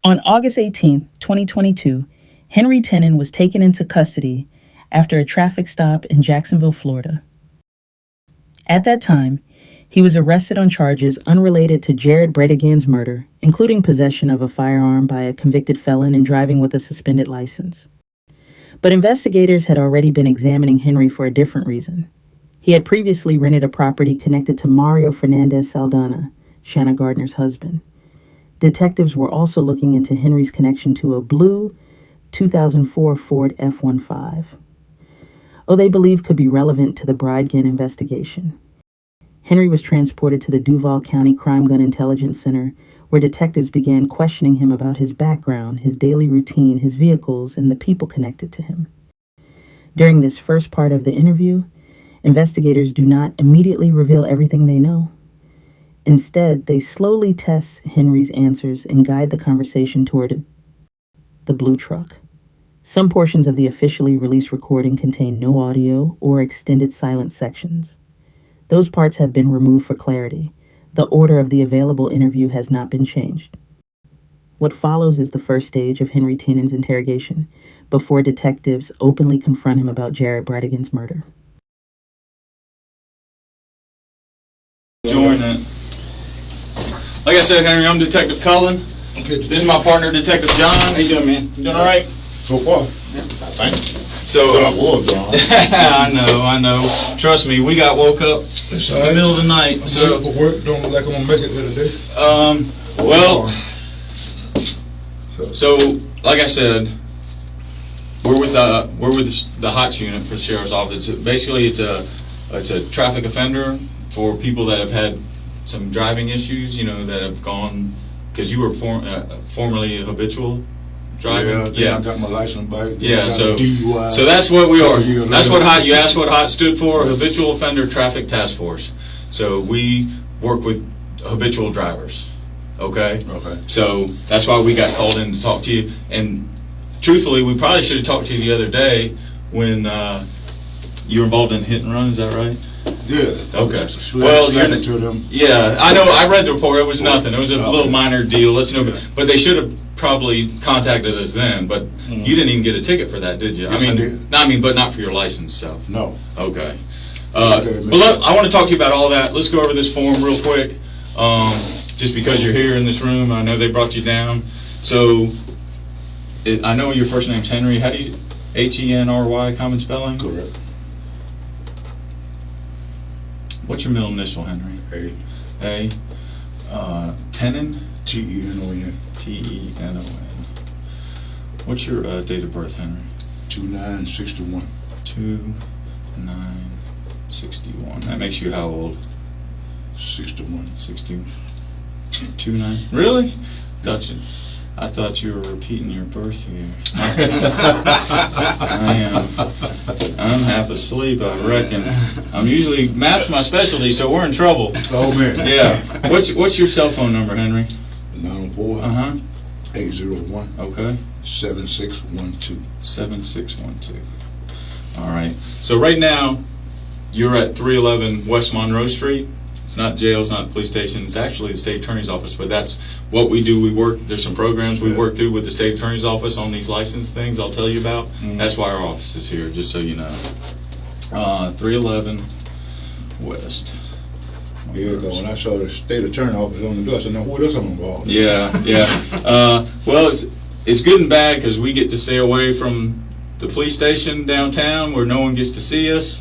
On August 18, 2022, Henry Tenon was taken into custody after a traffic stop in Jacksonville, Florida. At that time, he was arrested on charges unrelated to Jared Bridegan's murder, including possession of a firearm by a convicted felon and driving with a suspended license. But investigators had already been examining Henry for a different reason. He had previously rented a property connected to Mario Fernandez Saldana, Shanna Gardner's husband. Detectives were also looking into Henry's connection to a blue 2004 Ford F-15, they believed could be relevant to the Bridegan investigation. Henry was transported to the Duval County Crime Gun Intelligence Center, where detectives began questioning him about his background, his daily routine, his vehicles, and the people connected to him. During this first part of the interview, investigators do not immediately reveal everything they know. Instead, they slowly test Henry's answers and guide the conversation toward the blue truck. Some portions of the officially released recording contain no audio or extended silent sections. Those parts have been removed for clarity. The order of the available interview has not been changed. What follows is the first stage of Henry Tenon's interrogation, before detectives openly confront him about Jared Bridegan's murder. Join it. Like I said, Henry, I'm Detective Cullen. Okay, This is my partner, Detective Johns. How you doing, man? You doing all right? So far. Thank you. So, I was gone. I know. Trust me, we got woke up in It's the middle of the night. I'm So, late for work. Don't look like I'm gonna make it there today. well, so like I said, we're with the HOTS unit for the sheriff's office. Basically, it's a traffic offender for people that have had some driving issues. That have gone, because you were formerly a habitual driver. Yeah. I got my license back. Yeah, so DUI. that's what we are. Yeah, That's what HOT. You asked what HOT stood for: Habitual Offender Traffic Task Force. So we work with habitual drivers. Okay. Okay. So that's why we got called in to talk to you. And truthfully, we probably should have talked to you the other day when you were involved in a hit and run. Is that right? Yeah. Okay. Well, to them. yeah, I know. I read the report. It was nothing. It was a little minor deal. But they should have probably contacted us then. But you didn't even get a ticket for that, did you? Yes, I did. But not for your license stuff. No. Okay. Okay, But look, I want to talk to you about all that. Let's go over this form real quick. Just because you're here in this room, I know they brought you down. So I know your first name's Henry. How do you Henry, common spelling? Correct. What's your middle initial, Henry? A. Tenon? Tenon. Tenon. What's your date of birth, Henry? 2961. 2961. That makes you how old? 61. 29. Really? I thought you were repeating your birth year. I'm half asleep, I reckon. Math's my specialty, so we're in trouble. Oh, man. Yeah. What's your cell phone number, Henry? 904 801 Okay. 7612. 7612. All right. So right now, you're at 311 West Monroe Street. It's not jail, it's not the police station, it's actually the state attorney's office, but that's what we do. There's some programs we work through with the state attorney's office on these license things I'll tell you about. That's why our office is here, just so you know. 311 West. Yeah, because when I saw the state attorney office on the door, I said, now what else I'm involved in? Yeah. Well, it's good and bad because we get to stay away from the police station downtown where no one gets to see us.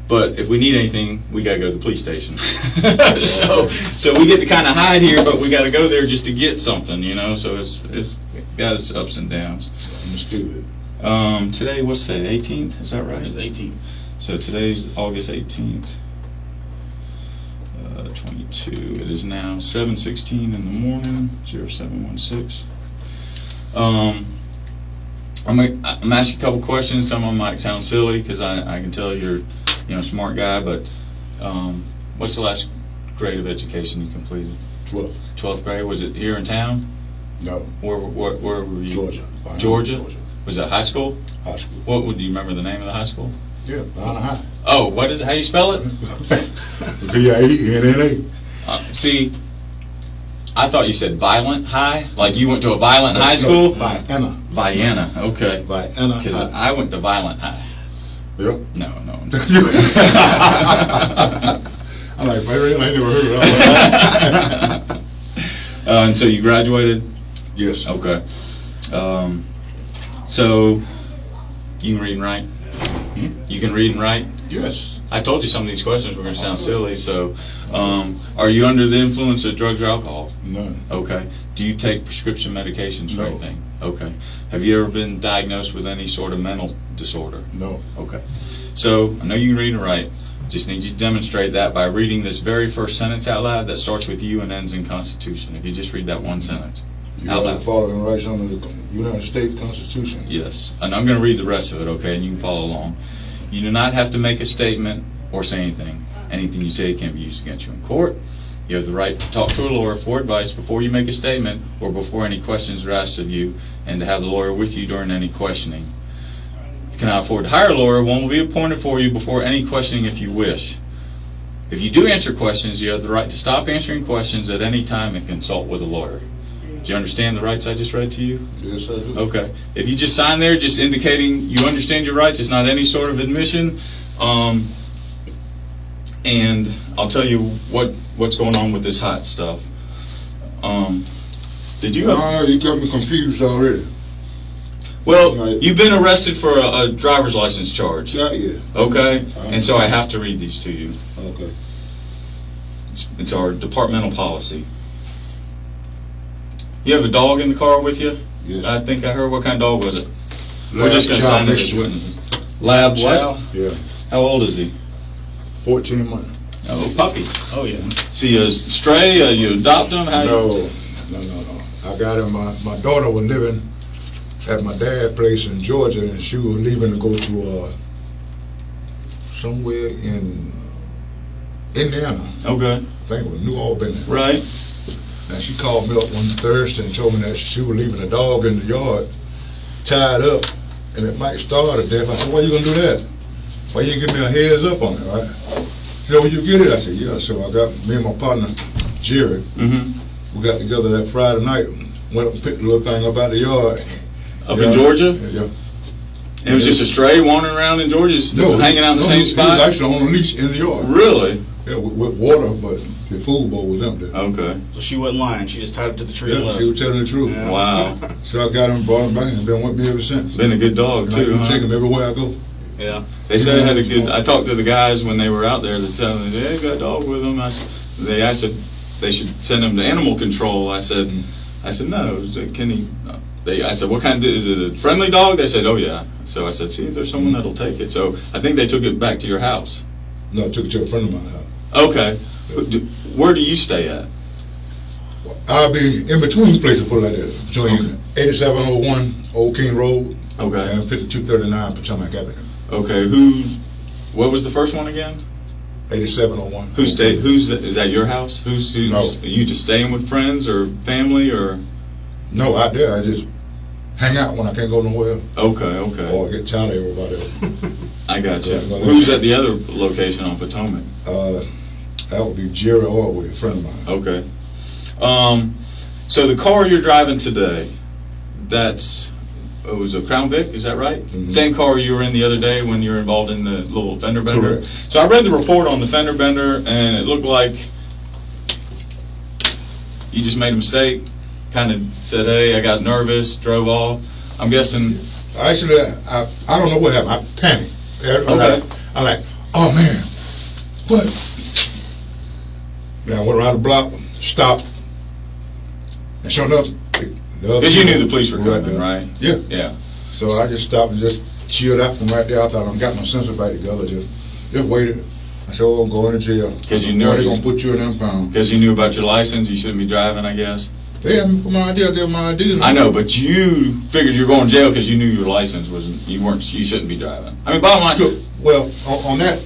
But if we need anything, we gotta go to the police station. so we get to kind of hide here, but we gotta go there just to get something, So it's got its ups and downs. Understood. Today, what's today? 18th? Is that right? It's 18th. So today's August 18th. 22. It is now 7:16 in the morning. 0716. I'm gonna ask you a couple questions. Some of them might sound silly because I can tell you're a smart guy, but what's the last grade of education you completed? 12th. 12th grade. Was it here in town? No. Where were you? Georgia. Georgia? Was it high school? High school. Do you remember the name of the high school? Yeah, Bonner High. Oh, what is it? How do you spell it? VIENNA. See, I thought you said violent high, like you went to a violent high school. Vienna. Vienna, okay. Vienna. Because I went to violent high. Yep. No. I'm like, I never heard of that. And so you graduated? Yes. Okay. So you can read and write? You can read and write? Yes. I told you some of these questions were going to sound silly. So are you under the influence of drugs or alcohol? None. Okay. Do you take prescription medications for No. anything? Okay. Have you ever been diagnosed with any sort of mental disorder? No. Okay. So I know you can read and write. Just need you to demonstrate that by reading this very first sentence out loud that starts with you and ends in Constitution. If you just read that one sentence. You Out have loud. to follow the rights under the United States Constitution. Yes. And I'm going to read the rest of it, okay, and you can follow along. You do not have to make a statement or say anything. Anything you say can't be used against you in court. You have the right to talk to a lawyer for advice before you make a statement or before any questions are asked of you, and to have the lawyer with you during any questioning. If you cannot afford to hire a lawyer, one will be appointed for you before any questioning if you wish. If you do answer questions, you have the right to stop answering questions at any time and consult with a lawyer. Do you understand the rights I just read to you? Yes, I do. Okay. If you just sign there, just indicating you understand your rights, it's not any sort of admission. And I'll tell you what's going on with this hot stuff. Did you? You got me confused already. Well, you've been arrested for a driver's license charge. Yeah. Okay. And so I have to read these to you. Okay. It's our departmental policy. You have a dog in the car with you? Yes. I think I heard. What kind of dog was it? We're Lab just going to chow sign it as mixture. witnesses. Lab what? Chow? Yeah. How old is he? 14 months. Oh, puppy. Oh yeah. Is he a stray? You adopt him? How No. I got him. My daughter was living at my dad's place in Georgia, and she was leaving to go to somewhere in Indiana. Okay. I think it was New Albany. Right. And she called me up one Thursday and told me that she was leaving a dog in the yard tied up, and it might starve to death. I said, why you gonna do that? Why you didn't give me a heads up on it, right? She said, well, you get it? I said, yeah. So I got me and my partner, Jared, Mm-hmm. we got together that Friday night, went up and picked the little thing up out the yard. Up in Georgia? Yeah. It was just a stray wandering around in Georgia, just hanging out in the same He spot? was actually on a leash in the yard. Really? Yeah, with water, but the food bowl was empty. Okay. So she wasn't lying. She just tied it to the tree and Yeah, left. she was telling the truth. Yeah. Wow. So I got him, brought him back, and been with me ever since. Been a good dog, And I too, can huh? take him everywhere I go. Yeah. They said it had a good. I talked to the guys when they were out there to tell them they got a dog with them. I said they should send him to animal control. I said no. Can he? I said, what kind is it? A friendly dog? They said, oh yeah. So I said, see if there's someone that'll take it. So I think they took it back to your house. No, I took it to a friend of mine's house. Okay. Where do you stay at? I'll be in between places, put it like that. Between 8701 Old King Road Okay. and 5239 Potomac Avenue. Okay. What was the first one again? 8701. Is that your house? Who's No. Are you just staying with friends or family or? No, out there. I just hang out when I can't go nowhere. Okay. Or get tired of everybody. I got you. Yeah, Who's at the other location on Potomac? That would be Jerry Orwell, a friend of mine. Okay. So the car you're driving today, it was a Crown Vic, is that right? Mm-hmm. Same car you were in the other day when you were involved in the little fender bender? Correct. So I read the report on the fender bender, and it looked like you just made a mistake, kind of said, hey, I got nervous, drove off. I'm guessing... Actually, I don't know what happened. I panicked. Okay. I'm like, oh man, what? Then I went around the block, stopped, and sure enough, Because you knew the police were coming, there. right? Yeah. Yeah. So I just stopped and just chilled out from right there. I thought I got my senses back together. Just waited. I said, oh, I'm going to jail. 'Cause you knew they're you- going to put you in them pounds. Because you knew about your license, you shouldn't be driving, I guess. They had me for my ID. I gave them my ID. I know, but you figured you were going to jail because you knew your license you shouldn't be driving. I mean, bottom line. Well, on that,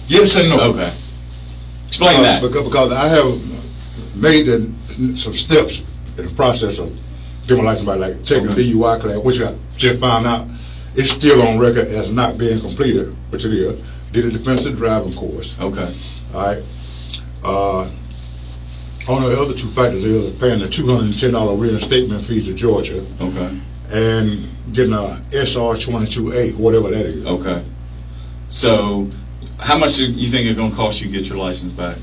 yes and no. Okay. Explain that. Because I have made some steps in the process of getting my license by, like taking Okay. the DUI class, which I just found out it's still on record as not being completed, which it is. Did a defensive driving course. Okay. All right. On the other two factors is paying the $210 reinstatement fee to Georgia Okay. and getting a SR-22A, whatever that is. Okay. So, how much do you think it's going to cost you to get your license back?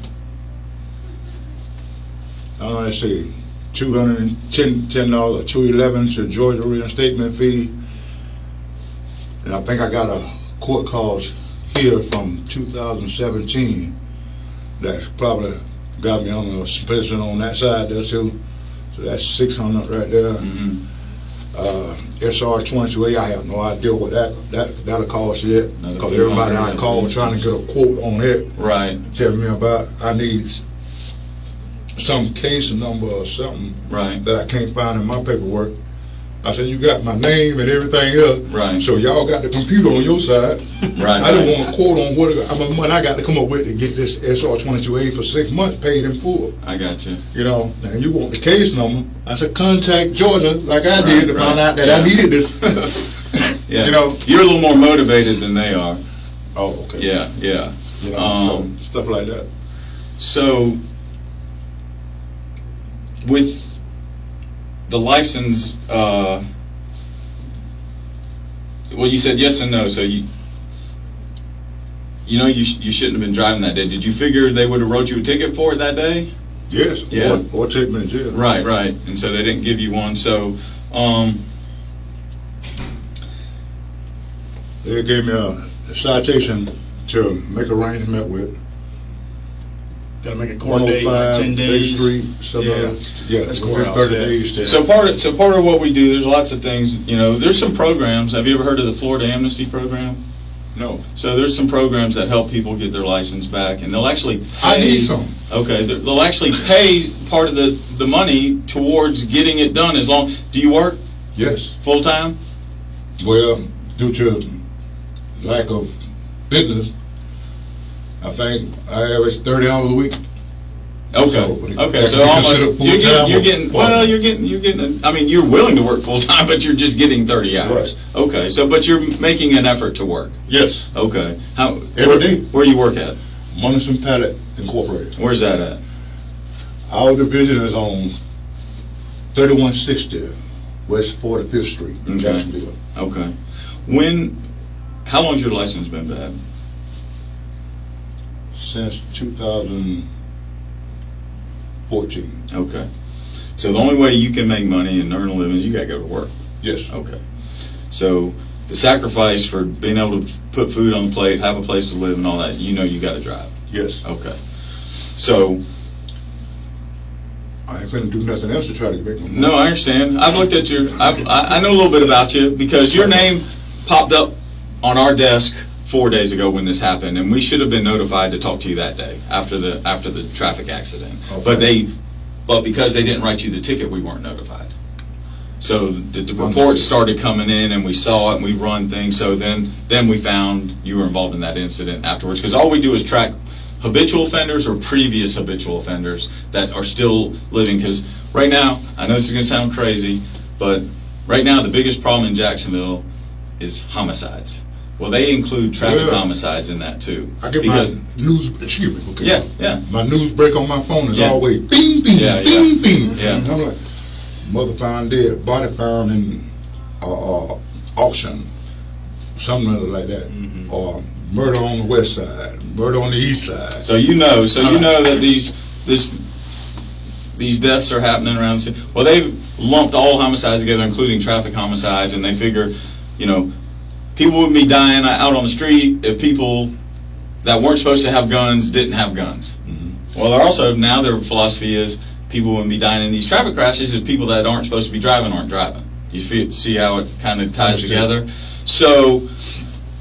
Let's see, $210, $211 to Georgia reinstatement fee. And I think I got a court cause here from 2017 that's probably got me on a suspension on that side there too. So that's $600 right there. Mm-hmm. SR-22A, I have no idea what that'll cost yet, because everybody I call trying to get a quote on it, Right. tell me about, I need some case number or something Right. that I can't find in my paperwork. I said, you got my name and everything else, Right. so y'all got the computer on your side. Right. I don't want a quote on how much money I got to come up with to get this SR-22A for 6 months paid in full. I got you. You know, and you want the case number. I said, contact Georgia, like I Right, did, to find out that I needed this. Yeah. You know. You're a little more motivated than they are. Oh, okay. Yeah, yeah. You know, so stuff like that. So, with the license, well, you said yes and no, so you shouldn't have been driving that day. Did you figure they would have wrote you a ticket for it that day? Yes. Yeah. Or take me in jail. Right, right. And so they didn't give you one. So, they gave me a citation to make arrangement with Got to make a court date, like 10 Bay days. Street, something Yeah. else. Yeah, That's within courthouse, 30 yeah. days. To, so part of what we do, there's lots of things. There's some programs. Have you ever heard of the Florida Amnesty Program? no. So there's some programs that help people get their license back, and they'll actually pay. I need some. Okay, they'll actually pay part of the money towards getting it done. As long, do you work Yes. full time? Well, due to lack of business, I think I average 30 hours a week. Okay, So, okay. that So can be almost considered you're full-time getting or well, part-time. you're getting. I mean, you're willing to work full time, but you're just getting 30 hours. Right. Okay, so but you're making an effort to work. Yes. Okay, how Every day. Where you work at? Munison Pallet Incorporated. Where's that at? Our division is on 3160 West 45th Street in Okay. Jacksonville. Okay. How long's your license been bad? Since 2014. Okay. So the only way you can make money and earn a living is you got to go to work. Yes. Okay. So the sacrifice for being able to put food on the plate, have a place to live, and all that, you got to drive. Yes. Okay. So I ain't finna do nothing else to try to make my money. no, I understand. I've looked at I know a little bit about you because your name popped up on our desk 4 days ago when this happened, and we should have been notified to talk to you that day after the traffic accident. Okay. But because they didn't write you the ticket, we weren't notified. So the reports started coming in, and we saw it, and we run things. So then we found you were involved in that incident afterwards. Because all we do is track habitual offenders or previous habitual offenders that are still living. Because right now, I know this is going to sound crazy, but right now the biggest problem in Jacksonville is homicides. Well, they include traffic homicides in that too. I get my news, excuse me, okay. Yeah. My news break on my phone is Yeah. always bing, bing, Yeah, bing, bing. Yeah. And I'm like, mother found dead, body found in auction, something like that. Mhm. Or murder on the west side, murder on the east side. So you know that these deaths are happening around the city. Well, they've lumped all homicides together, including traffic homicides, and they figure, people would be dying out on the street if people that weren't supposed to have guns didn't have guns. Mm-hmm. Well, they're also, now their philosophy is people wouldn't be dying in these traffic crashes if people that aren't supposed to be driving aren't driving. You see how it kind of ties together? So,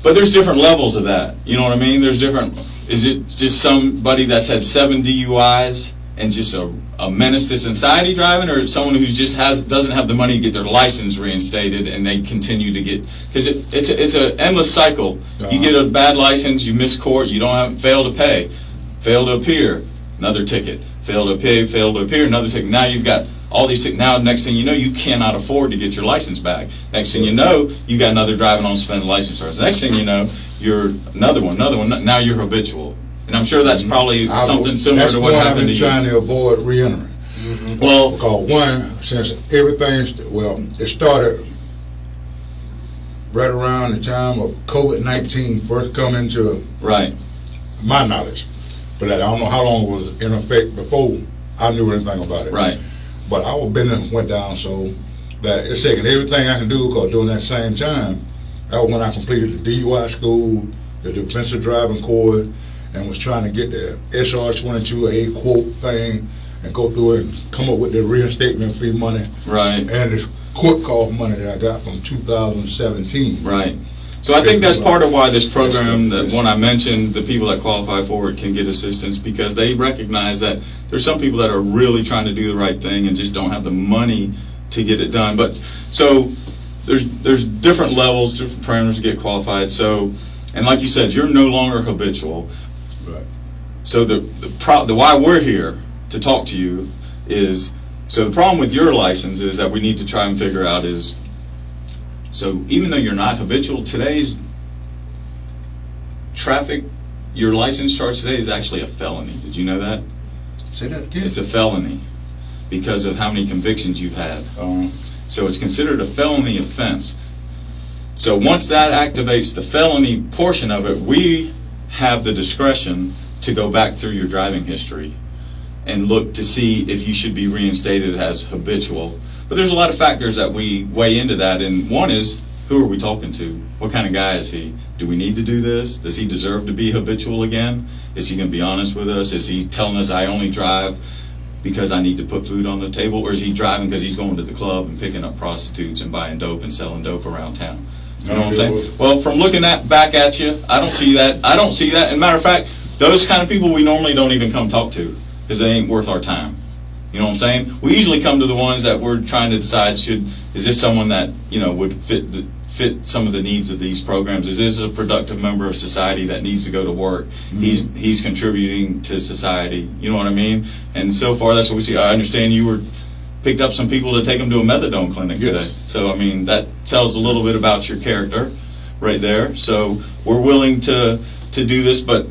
but there's different levels of that. You know what I mean? There's different. Is it just somebody that's had 7 DUIs and just a menace to society driving, or someone who just doesn't have the money to get their license reinstated and they continue to get, because it's an endless cycle. You get a bad license, you miss court, you don't fail to pay, fail to appear, another ticket, fail to pay, fail to appear, another ticket. Now you've got all these tickets. Now next thing you know, you cannot afford to get your license back. Next thing you know, you got another driving on suspended license charge. Next thing you know, you're another one. Now you're habitual. And I'm sure that's probably something similar to what happened to you. That's one I've been trying to avoid re-entering. Well, Because one, since everything's, it started right around the time of COVID-19 first coming to right. my knowledge. But I don't know how long it was in effect before I knew anything about it. Right. But our business went down so that it's taking everything I can do, because during that same time, that was when I completed the DUI school, the defensive driving course, and was trying to get the SR-22A quote thing and go through it and come up with the reinstatement fee money. Right. And this court call money that I got from 2017. Right. So I think that's part of why this program, that when I mentioned the people that qualify for it can get assistance, because they recognize that there's some people that are really trying to do the right thing and just don't have the money to get it done. But so there's different levels, different parameters to get qualified. So, and like you said, you're no longer habitual. Right. So the why we're here to talk to you is, so the problem with your license is that we need to try and figure out is, so even though you're not habitual, today's traffic, your license charge today is actually a felony. Did you know that? Say that again. It's a felony because of how many convictions you've had. So it's considered a felony offense. So once that activates the felony portion of it, we have the discretion to go back through your driving history and look to see if you should be reinstated as habitual. But there's a lot of factors that we weigh into that, and one is, who are we talking to? What kind of guy is he? Do we need to do this? Does he deserve to be habitual again? Is he going to be honest with us? Is he telling us I only drive because I need to put food on the table, or is he driving because he's going to the club and picking up prostitutes and buying dope and selling dope around town? You know what I'm saying? Well, from looking back at you, I don't see that. I don't see that. And matter of fact, those kind of people we normally don't even come talk to because they ain't worth our time. You know what I'm saying? We usually come to the ones that we're trying to decide, is this someone that, you know, would fit some of the needs of these programs? Is this a productive member of society that needs to go to work? Mm-hmm. He's contributing to society. You know what I mean? And so far, that's what we see. I understand you picked up some people to take them to a methadone clinic today. So, I mean, that tells a little bit about your character right there. So we're willing to do this, but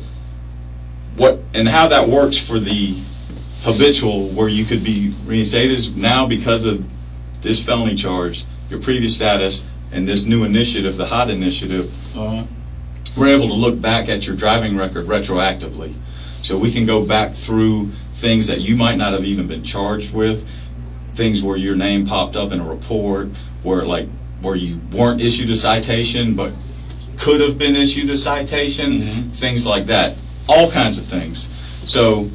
what and how that works for the habitual, where you could be reinstated, is now because of this felony charge, your previous status, and this new initiative, the HOT initiative, we're able to look back at your driving record retroactively. So we can go back through things that you might not have even been charged with, things where your name popped up in a report, where you weren't issued a citation but could have been issued a citation, things like that, all kinds of things. So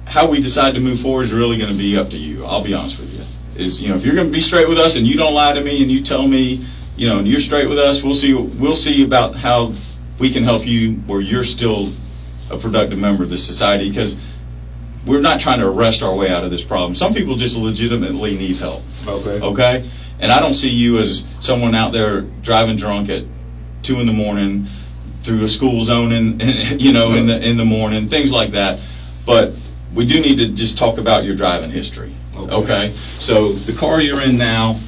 how we decide to move forward is really going to be up to you. I'll be honest with you. If you're going to be straight with us and you don't lie to me and you tell me, and you're straight with us, we'll see about how we can help you where you're still a productive member of this society, because we're not trying to arrest our way out of this problem. Some people just legitimately need help. Okay? And I don't see you as someone out there driving drunk at 2 a.m. through a school zone in the morning, things like that. But we do need to just talk about your driving history. Okay? So the car you're in now,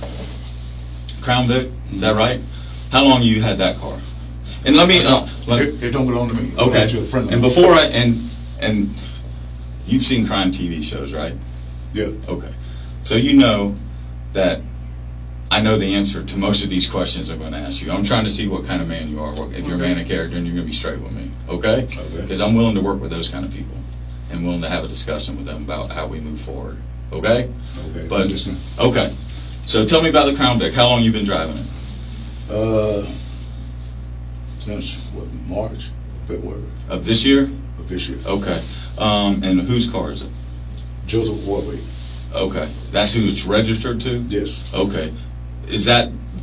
Crown Vic, is that right? How long you had that car? And let me it don't belong to me. Okay. To a friend of and mine. before and you've seen crime TV shows, right? Yeah. Okay. So you know that I know the answer to most of these questions I'm going to ask you. I'm trying to see what kind of man you are, if you're a man of character, and you're going to be straight with me. Okay? Because I'm willing to work with those kind of people and willing to have a discussion with them about how we move forward. Okay? Okay. But okay. So tell me about the Crown Vic. How long you been driving it? Since March, February of this year. Of this year. Okay. And whose car is it? Joseph Wardley. Okay. That's who it's registered to? Yes. Okay.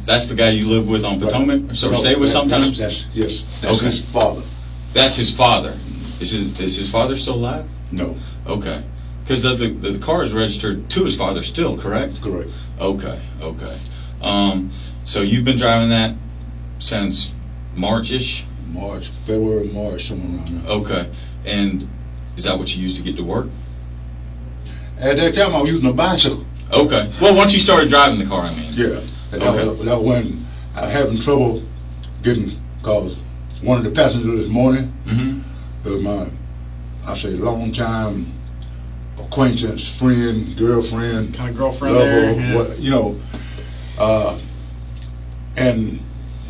That's the guy you live with on Potomac? Right. So stay with sometimes? That's okay. His father. That's his father. Is his father still alive? No. Okay. Because the car is registered to his father still, correct? Correct. Okay. So you've been driving that since March-ish? February, March, somewhere around there. Okay. And is that what you used to get to work? At that time, I was using a bicycle. Okay. Well, once you started driving the car, I mean. Yeah. That was when I was having trouble getting, because one of the passengers this morning. Mm-hmm. Was my, I say, long time acquaintance, friend, girlfriend, Kind of girlfriend lover, there. Yeah. what, you know. And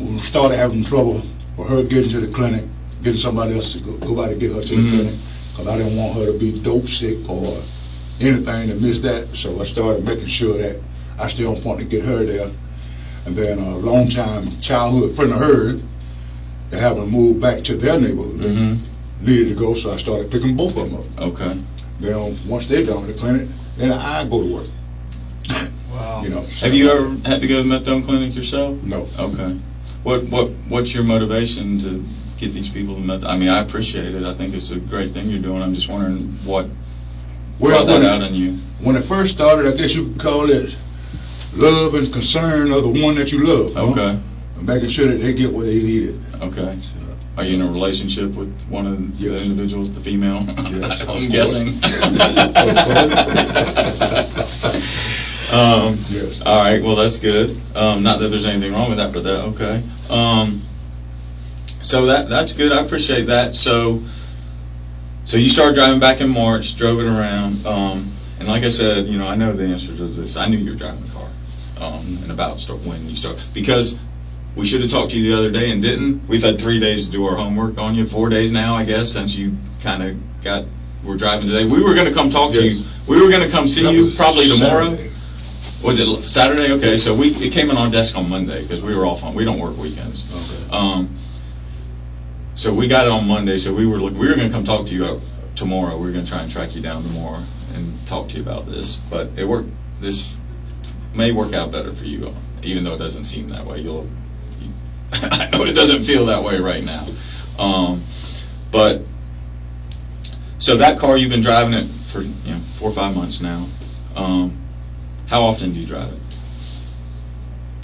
we started having trouble with her getting to the clinic, getting somebody else to go by to get her to the clinic, because I didn't want her to be dope sick or anything to miss that. So I started making sure that I stay on point to get her there. And then a long time childhood friend of hers, they happened to move back to their neighborhood, needed to go, so I started picking both of them up. Okay. Then once they're done with the clinic, then I go to work. Wow. You know. Have you ever had to go to the methadone clinic yourself? No. Okay. What's your motivation to get these people to methadone? I mean, I appreciate it. I think it's a great thing you're doing. I'm just wondering what brought that out in you. When it first started, I guess you could call it love and concern of the one that you love. Okay. And making sure that they get what they needed. Okay. Are you in a relationship with one of the individuals, the female? Yes. I'm guessing. Yes. All right. Well, that's good. Not that there's anything wrong with that, but that okay. So that's good. I appreciate that. So you started driving back in March, drove it around, and like I said, you know, I know the answer to this. I knew you were driving the car, and about when you start, because we should have talked to you the other day and didn't. We've had 3 days to do our homework on you, 4 days now, I guess, since you kind of we're driving today. We were going to come talk to you. We were going to come see you probably tomorrow. Saturday. Was it Saturday? Okay, so it came in our desk on Monday because we were off we don't work weekends. Okay. So we got it on Monday. So we were going to come talk to you tomorrow. We were going to try and track you down tomorrow and talk to you about this. But it worked. This may work out better for you, even though it doesn't seem that way. I know it doesn't feel that way right now. But so that car, you've been driving it for 4 or 5 months now. How often do you drive it?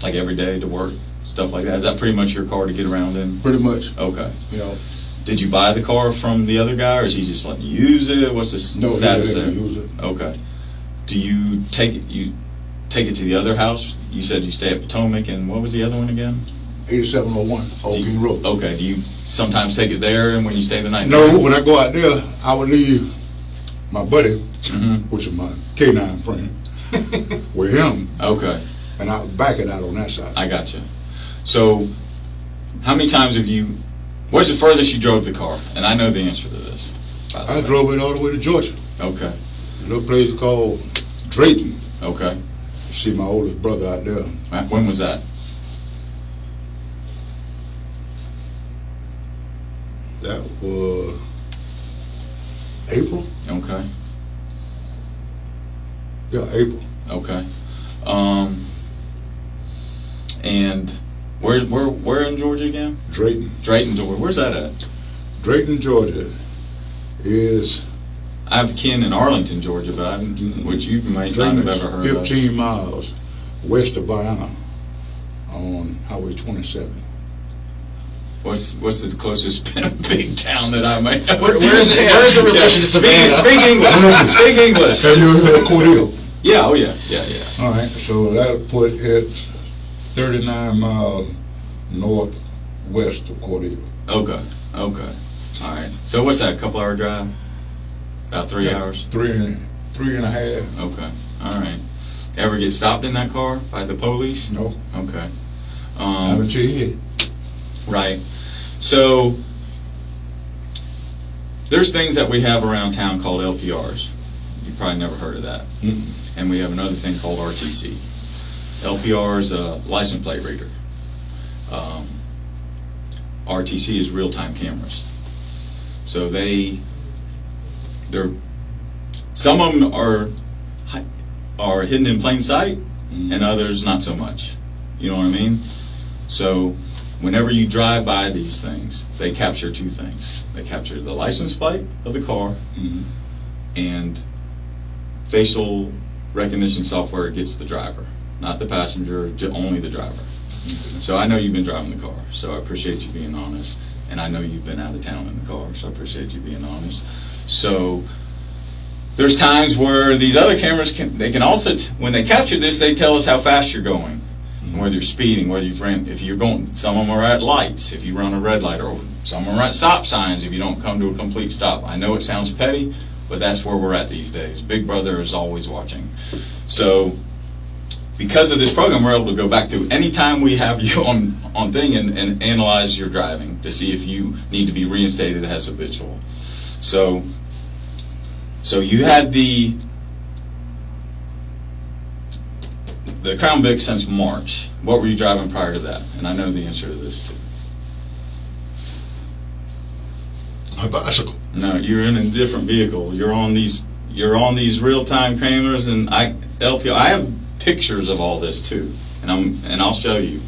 Like every day to work, stuff like that? Is that pretty much your car to get around in? Pretty much. Okay. You know. Did you buy the car from the other guy, or is he just letting you use it? What's the status there? No, he let me use it. Okay. Do you take it? You take it to the other house? You said you stay at Potomac, and what was the other one again? 8701 Old King Road. Okay. Do you sometimes take it there, and when you stay the night? No, when I go out there, I would leave my buddy, Mm-hmm. which is my K9 friend, with him, Okay. and I would back it out on that side. I got you. So, how many times have you? Where's the furthest you drove the car? And I know the answer to this. By the I way. drove it all the way to Georgia. Okay. A little place called Drayton. Okay. See my oldest brother out there. When was that? That was April. Okay. Yeah, April. Okay. And where in Georgia again? Drayton. Drayton, Georgia. Where's that at? Drayton, Georgia is I have kin in Arlington, Georgia, but which you might not have ever heard 15 miles west of Vienna on Highway 27. What's the closest big town that I might have? Where is it? Where is the relation to Savannah? Speak English. Speak English. Have you ever heard of Cordell? Yeah. Oh yeah. Yeah. All right, so that put it 39 miles northwest of Cordell. Okay. All right. So what's that? A couple hour drive? About 3 hours. Three and a half. Okay. All right. Ever get stopped in that car by the police? No. Okay. Not until you hit. Right. So there's things that we have around town called LPRs. You probably never heard of that. Mm-mm. And we have another thing called RTC. LPR is a license plate reader. RTC is real-time cameras. So they're some of them are hidden in plain sight, and others not so much. You know what I mean? So whenever you drive by these things, they capture two things. They capture the license plate of the car, and facial recognition software gets the driver, not the passenger, only the driver. So I know you've been driving the car, so I appreciate you being honest. And I know you've been out of town in the car, so I appreciate you being honest. So there's times where these other cameras can also, when they capture this, they tell us how fast you're going. whether you're speeding, whether you've ran, if you're going, some of them are at lights, if you run a red light, or some of them are at stop signs if you don't come to a complete stop. I know it sounds petty, but that's where we're at these days. Big Brother is always watching. So because of this program, we're able to go back to any time we have you on thing and analyze your driving to see if you need to be reinstated as habitual. So you had the Crown Vic since March. What were you driving prior to that? And I know the answer to this too. My bicycle. No, you're in a different vehicle. You're on these real-time cameras, and I have pictures of all this too, and I'll show you.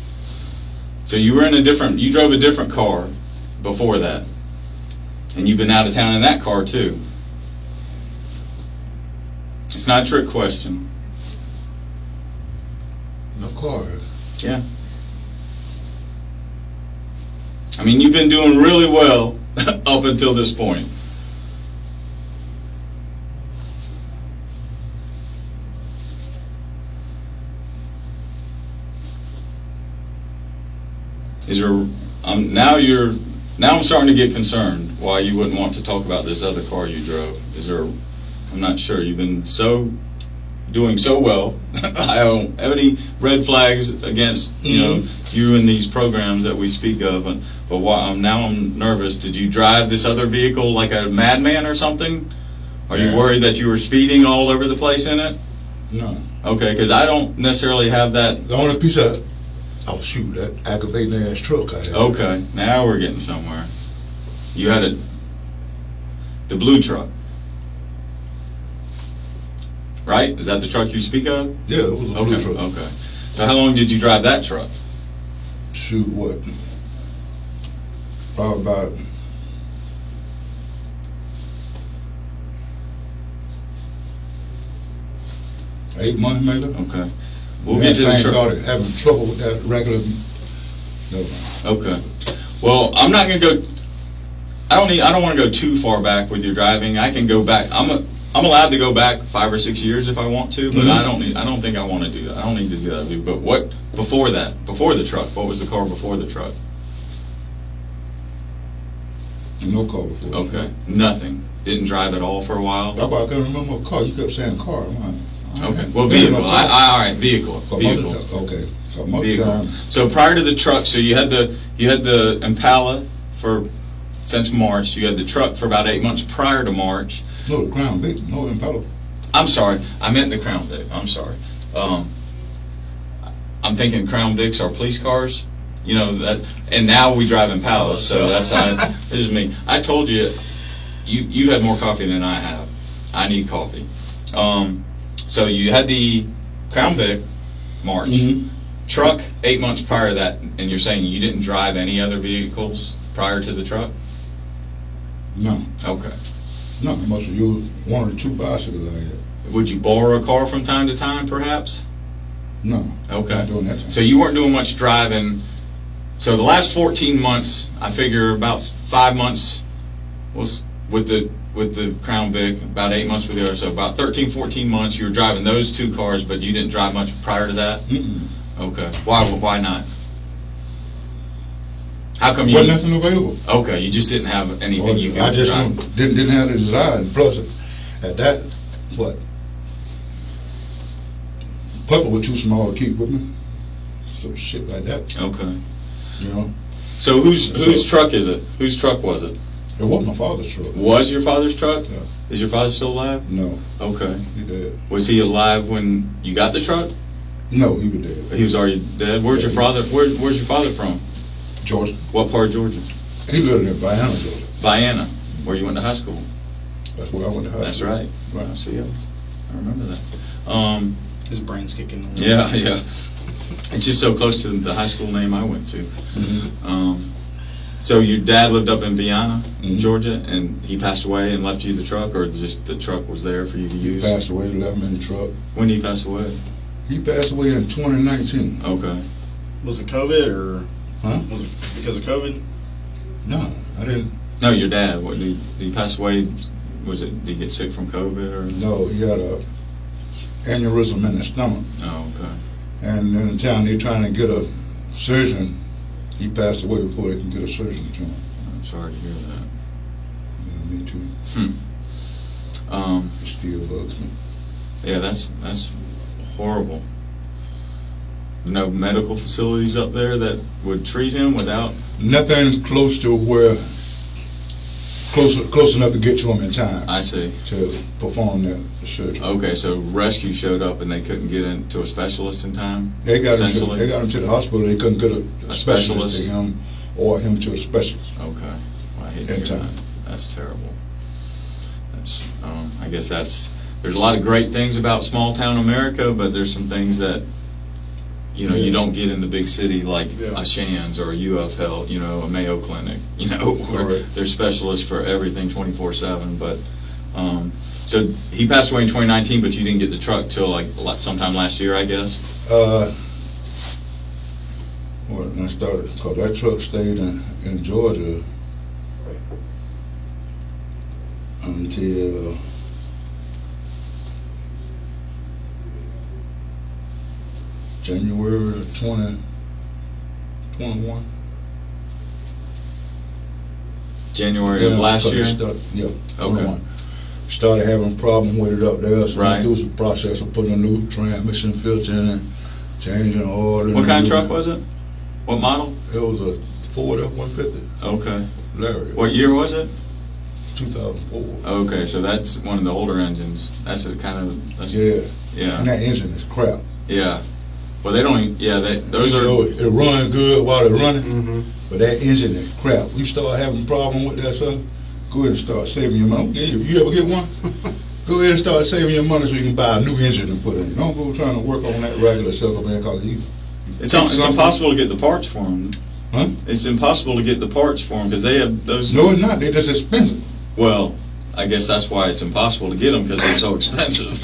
So you drove a different car before that, and you've been out of town in that car too. It's not a trick question. No car. Yeah. I mean, you've been doing really well up until this point. Now I'm starting to get concerned why you wouldn't want to talk about this other car you drove. I'm not sure. You've been doing so well. I don't have any red flags against you in these programs that we speak of. But now I'm nervous. Did you drive this other vehicle like a madman or something? Are you worried that you were speeding all over the place in it? No. Okay, because I don't necessarily have that. The only piece of that aggravating ass truck I had. Okay, now we're getting somewhere. You had the blue truck, right? Is that the truck you speak of? Yeah, it was a blue truck. Okay. So how long did you drive that truck? Shoot, what? Probably about 8 months, maybe. Okay. We'll get to the truck. Started having trouble with that regular. No. Okay. Well, I'm not going to go. I don't want to go too far back with your driving. I can go back. I'm allowed to go back 5 or 6 years if I want to, but I don't think I want to do that. I don't need to do that. But what before that? Before the truck? What was the car before the truck? No car before. Okay. Nothing. Didn't drive at all for a while. I can't remember a car. You kept saying car. Okay. Well, vehicle. All right. Vehicle. Okay. Vehicle. So prior to the truck, so you had the Impala since March. You had the truck for about 8 months prior to March. No, the Crown Vic. No Impala. I'm sorry. I meant the Crown Vic. I'm sorry. I'm thinking Crown Vics are police cars. You know that, and now we drive Impalas. So that's this is me. I told you, you had more coffee than I have. I need coffee. So you had the Crown Vic, March. Mm-hmm. Truck 8 months prior to that, and you're saying you didn't drive any other vehicles prior to the truck? No. Okay. No, I must have used 1 or 2 bicycles I had. Would you borrow a car from time to time, perhaps? No. Okay. Not doing that time. So you weren't doing much driving. So the last 14 months, I figure about 5 months was with the Crown Vic, about 8 months with the other. So about 13, 14 months you were driving those 2 cars, but you didn't drive much prior to that? Mm-mm. Okay. Why not? How come you... Wasn't nothing available. Okay, you just didn't have anything you could drive. I just didn't have the desire. And plus, at that, Puppa was too small to keep with me. So shit like that. Okay. You know? So whose truck is it? Whose truck was it? It wasn't my father's truck. Was your father's truck? Yeah. Is your father still alive? No. Okay. He dead. Was he alive when you got the truck? No, he was dead. He was already dead. Where's your father? Where's your father from? Georgia. What part of Georgia? He lived in Vienna, Georgia. Vienna, where you went to high school. That's where I went to high school. That's right. Right. See, I remember that. His brain's kicking a little. Yeah. It's just so close to the high school name I went to. Mm-hmm. So your dad lived up in Vienna, mm-hmm. Georgia, and he passed away and left you the truck, or just the truck was there for you to use? He passed away, left me in the truck. When did he pass away? He passed away in 2019. Okay. Was it COVID or? Huh? Was it because of COVID? No, I didn't. No, your dad. What, did he pass away? Did he get sick from COVID or? No, he had a aneurysm in his stomach. Oh, okay. And in the town, they're trying to get a surgeon. He passed away before they can get a surgeon to him. I'm sorry to hear that. Yeah, me too. It still bugs me. Yeah, that's horrible. No medical facilities up there that would treat him without. Nothing close to where close enough to get to him in time. I see. To perform that surgery. Okay, so rescue showed up and they couldn't get into a specialist in time. They got him to the hospital. They couldn't get a specialist to him or him to a specialist. Okay, well, I hate to In hear time. that. That's terrible. That's I guess there's a lot of great things about small town America, but there's some things that you don't get in the big city like a Shands or a UF Health, a Mayo Clinic, where there's specialists for everything 24/7. But so he passed away in 2019, but you didn't get the truck till like sometime last year, I guess. When I started, because that truck stayed in Georgia until January 2021. January of last year? Yeah. Okay. Started having a problem with it up there, so right. I through the process of putting a new transmission filter in and changing the oil. What kind of truck was it? What model? It was a Ford F-150. Okay. Larry. What year was it? 2004. Okay, so that's one of the older engines. That's a kind of... Yeah. And that engine is crap. Yeah. Well, they don't... those are... It runs good while it's running, but that engine is crap. You start having a problem with that stuff, go ahead and start saving your money. You ever get one? Go ahead and start saving your money so you can buy a new engine and put in. Don't go trying to work on that regular stuff up there because it's impossible to get the parts for them. Huh? It's impossible to get the parts for them because they have those... No, it's not. They're just expensive. Well, I guess that's why it's impossible to get them, because they're so expensive.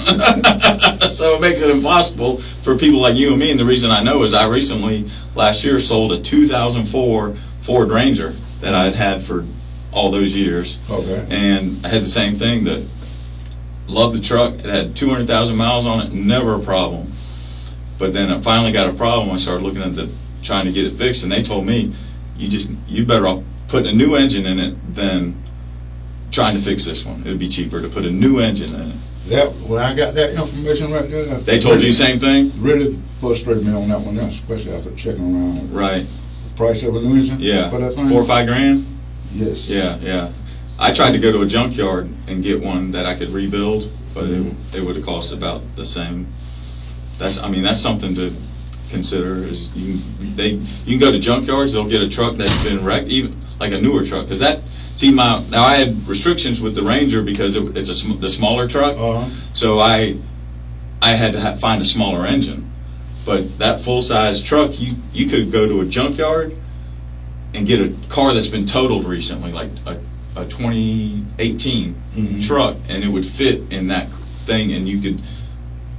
So it makes it impossible for people like you and me. And the reason I know is I recently, last year, sold a 2004 Ford Ranger that I had had for all those years. Okay. And I had the same thing. That loved the truck. It had 200,000 miles on it. Never a problem. But then I finally got a problem. I started looking at trying to get it fixed, and they told me, you better off putting a new engine in it than trying to fix this one. It would be cheaper to put a new engine in it. When I got that information right there, they told you the same thing? Really frustrated me on that one, especially after checking around with right. the price of a new engine. Yeah. For that thing. $4 or $5 grand? Yes. Yeah. I tried to go to a junkyard and get one that I could rebuild, but it would have cost about the same. That's something to consider. Is you can go to junkyards, they'll get a truck that's been wrecked, even like a newer truck, because that. See, now I had restrictions with the Ranger because it's the smaller truck, so I had to find a smaller engine. But that full-size truck, you could go to a junkyard and get a car that's been totaled recently, like a 2018 truck, and it would fit in that thing, and you could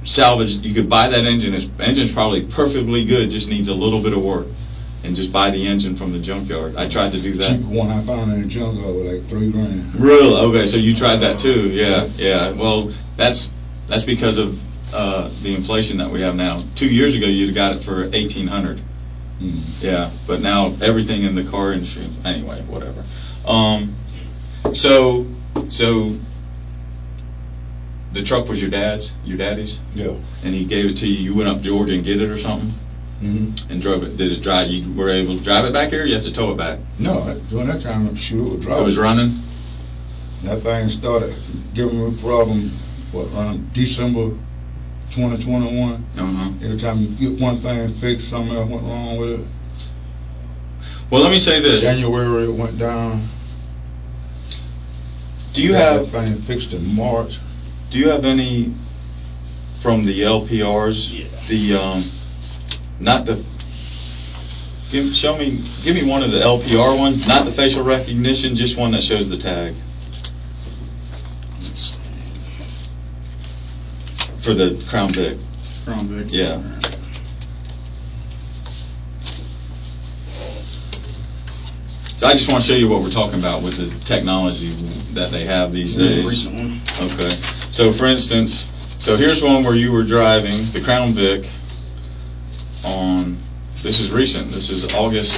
salvage. You could buy that engine. Its engine's probably perfectly good, just needs a little bit of work. And just buy the engine from the junkyard. I tried to do that. Cheap one I found in the junkyard was like $3 grand. Really? Okay, so you tried that too? Yeah. Well, that's because of the inflation that we have now. 2 years ago, you'd have got it for $1,800. Yeah, but now everything in the car industry. Anyway, whatever. So the truck was your daddy's? Yeah. And he gave it to you. You went up Georgia and get it or something? And drove it. Did it drive? You were able to drive it back here, or you have to tow it back? No, during that time, it was driving. It was running? That thing started giving me a problem, around December 2021. Every time you get one thing fixed, something else went wrong with it. Well, let me say this. January, it went down. Do you have that thing fixed in March? Do you have any from the LPRs? Yeah. Give me one of the LPR ones, not the facial recognition, just one that shows the tag. Let's see. For the Crown Vic. Crown Vic. Yeah. I just want to show you what we're talking about with the technology that they have these days. A recent one. Okay. So for instance, here's one where you were driving the Crown Vic. on, this is recent, this is August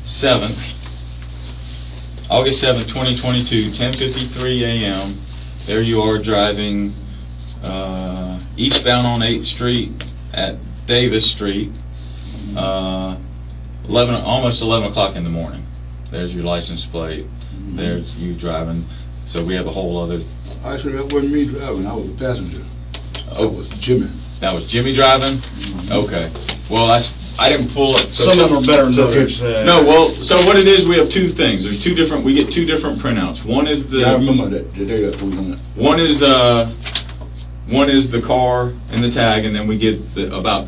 7th, 2022, 10:53 a.m. There you are driving eastbound on 8th Street at Davis Street, almost 11 o'clock in the morning. There's your license plate. There's you driving. So we have a whole other. Actually, that wasn't me driving. I was a passenger. Oh, That was Jimmy. That was Jimmy driving? Okay. Well, I didn't pull it. Some of them are better than others. No, well, so what it is, we have two things. There's two different, we get two different printouts. One is the. Yeah, I remember that the day that we went on it. One is the car and the tag, and then we get about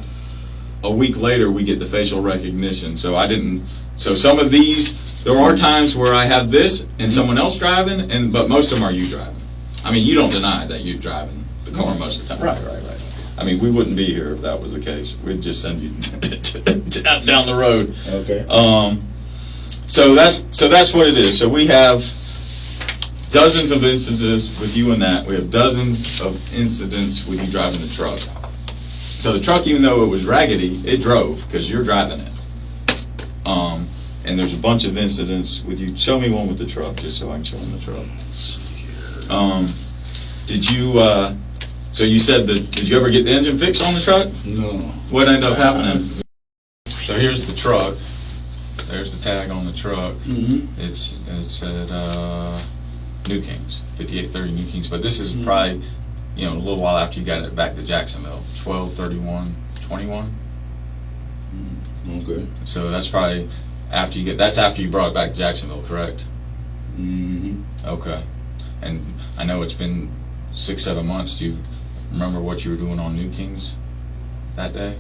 a week later we get the facial recognition. So some of these, there are times where I have this and someone else driving, but most of them are you driving. I mean, you don't deny that you're driving the car most of the time. Right. I mean, we wouldn't be here if that was the case. We'd just send you down the road. Okay. So that's what it is. So we have dozens of instances with you and that. We have dozens of incidents with you driving the truck. So the truck, even though it was raggedy, it drove because you're driving it. And there's a bunch of incidents with you. Show me one with the truck, just so I can show him the truck. Did you? So you said that? Did you ever get the engine fixed on the truck? No. What ended up happening? So here's the truck. There's the tag on the truck. Mm-hmm. It's at New Kings, 5830 New Kings. But this is probably, a little while after you got it back to Jacksonville, 12/31/21. Okay. So that's probably after you brought it back to Jacksonville, correct? Mm-hmm. Okay. And I know it's been 6-7 months. Do you remember what you were doing on New Kings that day?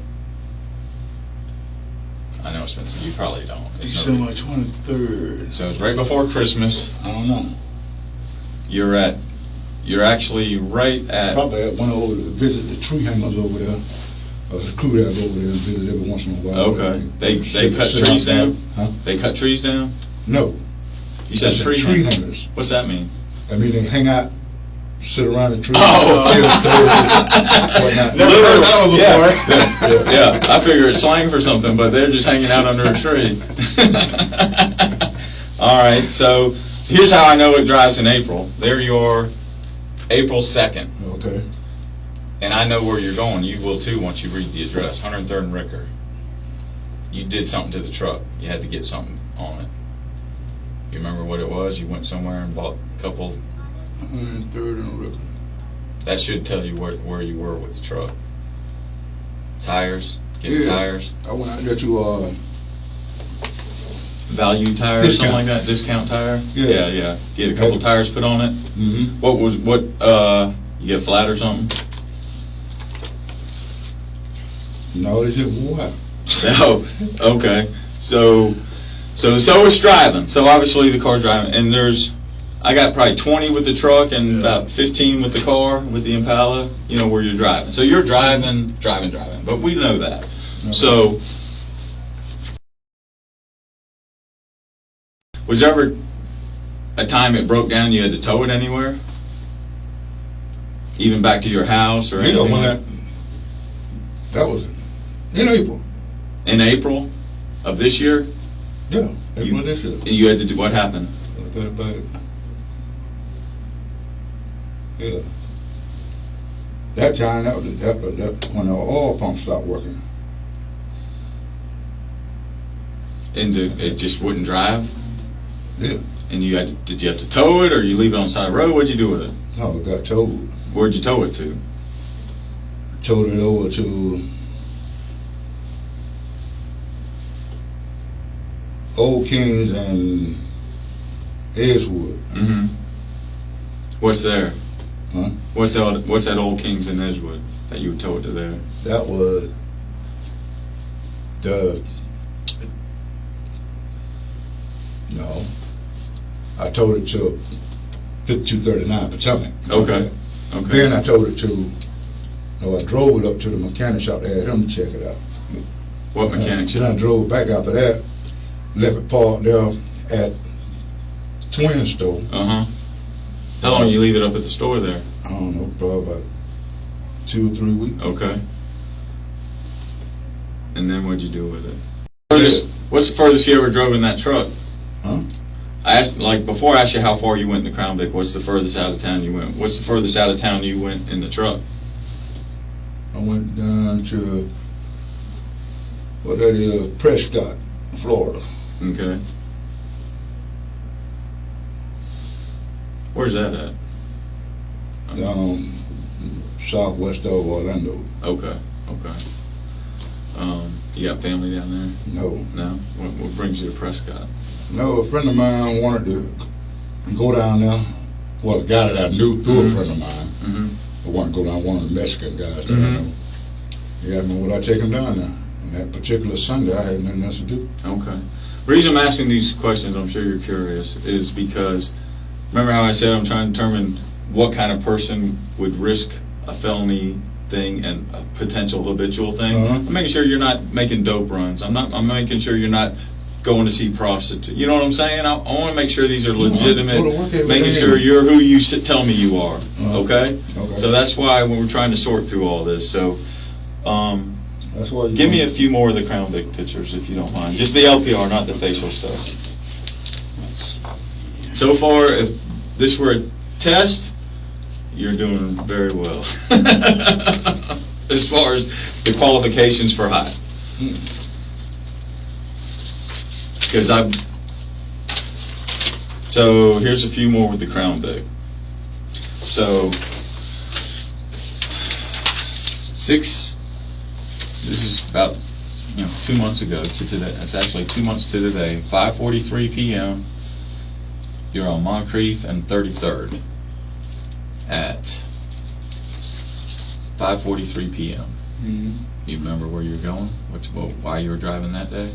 I know it's been. You probably don't. It's December 23rd. So it's right before Christmas. I don't know. You're actually right at. Probably I went over to visit the tree hangers over there. The crew that over there and visit every once in a while. Okay. They cut trees down? Huh? They cut trees down? No. You said That's tree hangers. What's that mean? I mean, they hang out, sit around the tree. Oh. Never heard that one before. Yeah, I figure it's slang for something, but they're just hanging out under a tree. All right, so here's how I know it drives in April. There you are, April 2nd. Okay. And I know where you're going. You will too once you read the address, 103rd and Ricker. You did something to the truck. You had to get something on it. You remember what it was? You went somewhere and bought a couple. 103rd and Ricker. That should tell you where you were with the truck. Tires, getting tires. I went out there to Value tire or something like that. Discount tire. Yeah. Get a couple tires put on it. Mm-hmm. What? You get flat or something? No, they just wore out. Oh, okay. So it's driving. So obviously the car's driving, and I got probably 20 with the truck and about 15 with the car, with the Impala, where you're driving. So you're driving, but we know that. Okay. So was there ever a time it broke down and you had to tow it anywhere? Even back to your house or anything? That was in April. In April of this year? Yeah, April of this year. And you had to do, what happened? Yeah. That time, that was when the oil pump stopped working. And it just wouldn't drive? Yeah. And did you have to tow it, or you leave it on the side of the road? What'd you do with it? No, it got towed. Where'd you tow it to? Towed it over to Old Kings and Edgewood. Mm-hmm. What's there? Huh? What's that Old Kings in Edgewood that you towed to there? That was no. I towed it to 5239 Potomac. Okay. Then I towed it I drove it up to the mechanic shop to have him check it out. What mechanic shop? Then I drove back after that, left it parked there at Twin Store. Uh-huh. How long you leave it up at the store there? I don't know, probably about 2 or 3 weeks. Okay. And then what'd you do with it? What's the furthest you ever drove in that truck? Huh? I asked, like, before I asked you how far you went in the Crown Vic, what's the furthest out of town you went? What's the furthest out of town you went in the truck? I went down to, what that is, Prescott, Florida. Okay. Where's that at? Down southwest of Orlando. Okay, okay. You got family down there? No. No? What brings you to Prescott? No, a friend of mine wanted to go down there. Well, a guy that I knew through a friend of mine. Mm-hmm. I wanted to go down, one of the Mexican guys that I Mhm. know. He asked me would I take him down there. And that particular Sunday, I had nothing else to do. Okay. The reason I'm asking these questions, I'm sure you're curious, is because remember how I said I'm trying to determine what kind of person would risk a felony thing and a potential habitual thing. Uh-huh. I'm making sure you're not making dope runs. I'm making sure you're not going to see prostitutes. You know what I'm saying? I want to make sure these are legitimate, I go to work every making day. sure you're who you tell me you are. Okay? Okay. So that's why when we're trying to sort through all this. So, That's why you give me a few more of the Crown Vic pictures, if you don't mind. Just the LPR, not the facial stuff. So far, if this were a test, you're doing very well. As far as the qualifications for high. Because so here's a few more with the Crown Vic. So, this is about 2 months ago to today. It's actually 2 months to today. 5:43 p.m. You're on Moncrief and 33rd at 5:43 p.m. Mm-hmm. You remember where you're going? Why you were driving that day?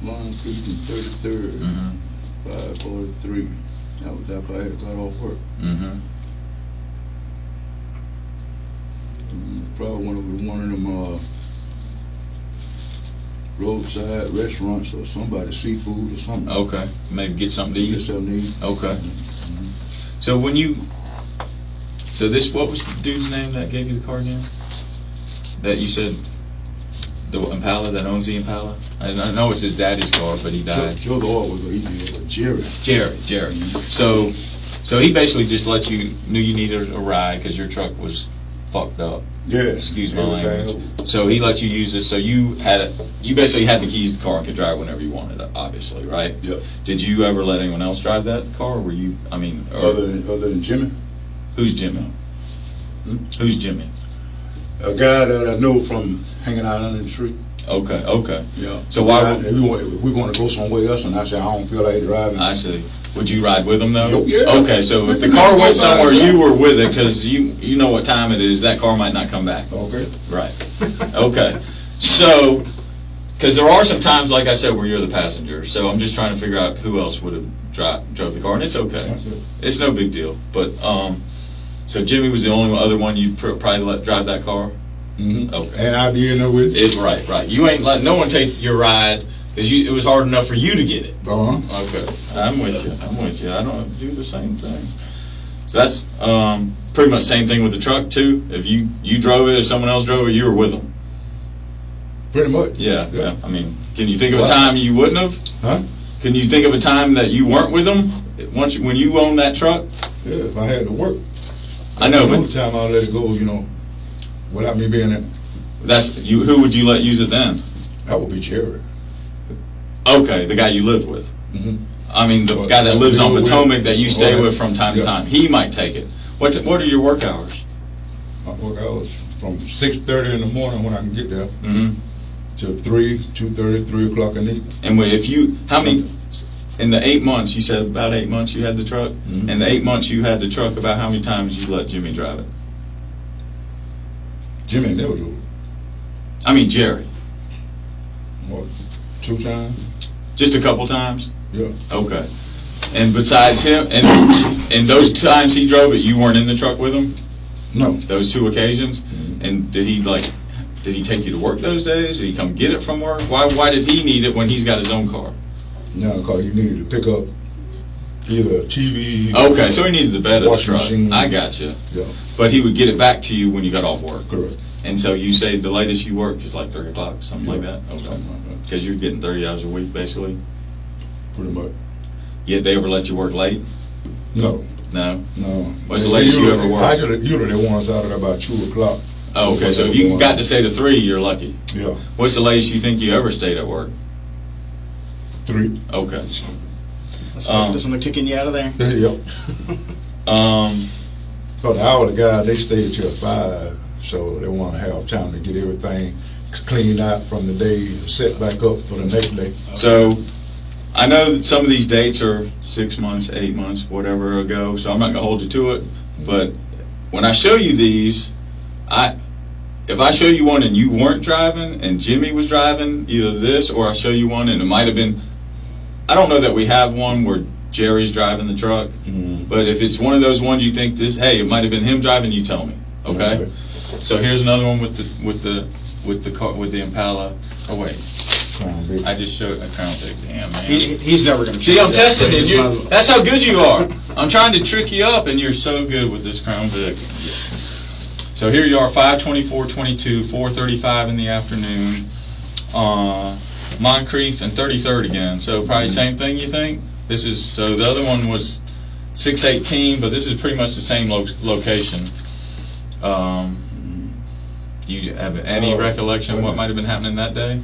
Moncrief and 33rd, Mm-hmm. 5:43. That was after I had got off work. Mm-hmm. Probably went over to one of them roadside restaurants or somebody, seafood or something. Okay. Maybe get something to Get eat. something to eat. Okay. Mm-hmm. So what was the dude's name that gave you the car again? That you said, the Impala that owns the Impala? I know it's his daddy's car, but he died. Joe the oil was going to eat with Jared. Jared. So he basically just knew you needed a ride because your truck was fucked up. Yeah. Excuse my language. So he let you use this. So you basically had the keys to the car and could drive whenever you wanted it, obviously, right? Yep. Did you ever let anyone else drive that car? Or were you, Other than Jimmy? Who's Jimmy? Hmm? Who's Jimmy? A guy that I know from hanging out under the tree. Okay. Yeah. So why if we want to go somewhere else, and I said I don't feel like driving. I see. Would you ride with him though? Yeah. Okay, so if the car went somewhere, you were with it because you know what time it is. That car might not come back. Okay. Right. Okay. So, because there are some times, like I said, where you're the passenger. So I'm just trying to figure out who else would have drove the car, and it's okay. That's it. It's no big deal. But so Jimmy was the only other one you'd probably let drive that car. Mm-hmm. Okay. And I'd be in there with It's right. You ain't let no one take your ride because it was hard enough for you to get it. Uh-huh. Okay, I'm with you. I don't do the same thing. So that's pretty much the same thing with the truck too. If you drove it, if someone else drove it, you were with them. Pretty much. Yeah. I mean, can you think of a time you wouldn't have? Huh? Can you think of a time that you weren't with them when you owned that truck? Yeah, if I had to work. I know, The but only time I'll let it go, without me being there. that's you. Who would you let use it then? That would be Jared. Okay, the guy you lived with. Mm-hmm. I mean, the guy that lives on Potomac that you stay with from time to Yeah. time. He might take it. What are your work hours? My work hours from 6:30 in the morning when I can get there Mm-hmm. to 2:30, 3 o'clock in the evening. And how many, in the 8 months, you said about 8 months you had the truck? Mm-hmm. In the 8 months you had the truck, about how many times you let Jimmy drive it? Jimmy never drove. I mean, Jerry. What, 2 times? Just a couple times? Yeah. Okay. And besides him, and those times he drove it, you weren't in the truck with him? No. Those 2 occasions? Mm-hmm. And did he take you to work those days? Did he come get it from work? Why did he need it when he's got his own car? No, because you needed to pick up either TV. Okay, so he needed the bed of the washing truck. machine. I got you. Yeah, But he would get it back to you when you got off work. correct. And so you say the latest you worked is like 3 o'clock, something like that? Okay. Something like that. Because you're getting 30 hours a week, basically. Pretty much. Yet they ever let you work late? No. No? No. What's the latest you ever worked? Usually they want us out at about 2 o'clock. Oh, okay. So if you got to stay to 3, you're lucky. Yeah. What's the latest you think you ever stayed at work? 3. Okay. That's when they're kicking you out of there. Yep. But the hourly guys, they stay till 5, so they want to have time to get everything cleaned out from the day, set back up for the next day. So I know that some of these dates are 6 months, 8 months, whatever ago, so I'm not going to hold you to it. But when I show you these, if I show you one and you weren't driving and Jimmy was driving, either this or I show you one and it might have been, I don't know that we have one where Jerry's driving the truck, but if it's one of those ones you think hey, it might have been him driving, you tell me, okay? Okay. So here's another one with the car, with the Impala. Oh wait, Crown Vic. I just showed a Crown Vic. Damn, man. He's never going to See, I'm testing it. That's how good you are. I'm trying to trick you up, and you're so good with this Crown Vic. So here you are, 5:24:22, 4:35 in the afternoon, Moncrief and 33rd again. So probably same thing, you think? So the other one was 6:18, but this is pretty much the same location. Do you have any recollection of what might have been happening that day?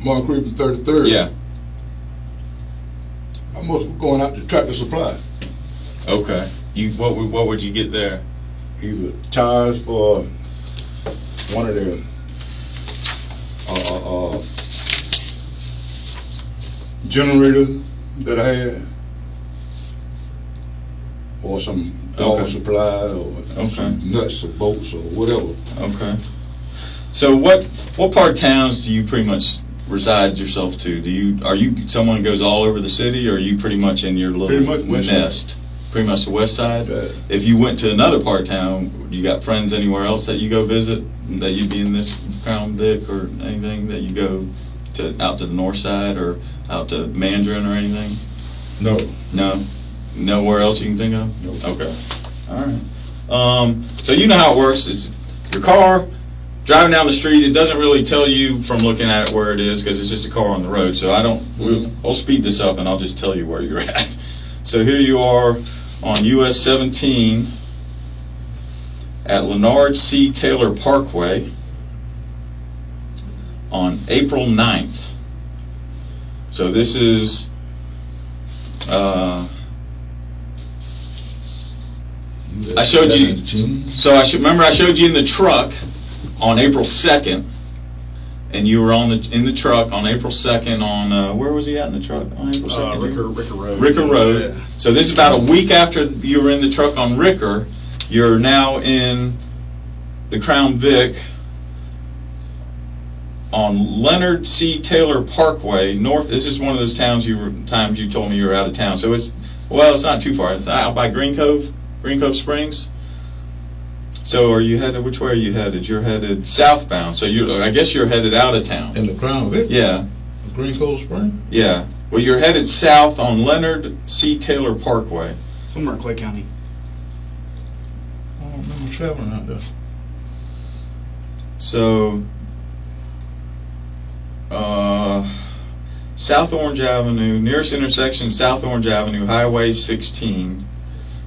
Moncrief and 33rd. Yeah. I must be going out to Tractor Supply. Okay. What would you get there? Either tires for one of the generators that I had, or some dog supply, or some nuts or bolts or whatever. Okay. So what part of towns do you pretty much reside yourself to? Are you someone who goes all over the city, or are you pretty much in your little nest? Pretty much the west side. Yeah. If you went to another part of town, you got friends anywhere else that you go visit, that you'd be in this Crown Vic or anything, that you go out to the north side or out to Mandarin or anything? No. Nowhere else you can think of? No. Okay. All right. So you know how it works. It's your car driving down the street. It doesn't really tell you from looking at it where it is, because it's just a car on the road. So I'll speed this up and I'll just tell you where you're at. So here you are on US 17 at Leonard C. Taylor Parkway on April 9th. So this is I showed you. So I showed you in the truck on April 2nd, and you were in the truck on April 2nd on where was he at in the truck on April 2nd? Ricker Road. Ricker Road. Yeah. So this is about a week after you were in the truck on Ricker. You're now in the Crown Vic on Leonard C. Taylor Parkway North. This is one of those times you told me you were out of town. So it's not too far. It's out by Green Cove Springs. So are you headed? Which way are you headed? You're headed southbound. So I guess you're headed out of town. In the Crown Vic? Yeah. Green Cove Spring? Yeah. Well, you're headed south on Leonard C. Taylor Parkway. Somewhere in Clay County. I don't remember traveling out there. So, South Orange Avenue, nearest intersection, South Orange Avenue, Highway 16.